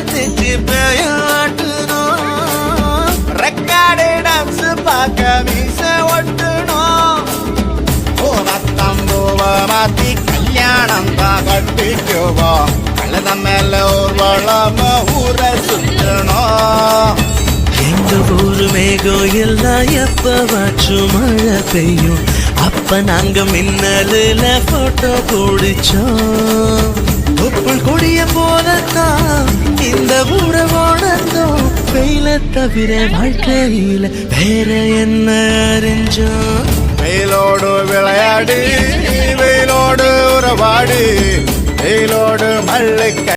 மேளத்துக்கு பேயாட்டணும், record dance பார்க்க மீச ஒட்டணும். பூவத்தம்பூவ மாத்தி கல்யாணம் தான் கட்டிக்குவோம், கழுத மேல ஊர்வலம் ஊர சுற்றணும். எங்க ஊரு மேகம் எல்லாம் எப்பவாச்சும் மழை பெய்யும், அப்ப நாங்க மின்னலுல போட்டோ பிடிச்சோம். தொப்புள் கொடிய போலத்தான் இந்த ஊரை வாழ்ந்தோம், வெயில தவிர வாழ்க்கையில வேற என்ன அறிஞ்சோம். வெயிலோடு விளையாடி வெயிலோடு உறவாடி வெயிலோடு மல்லிக்க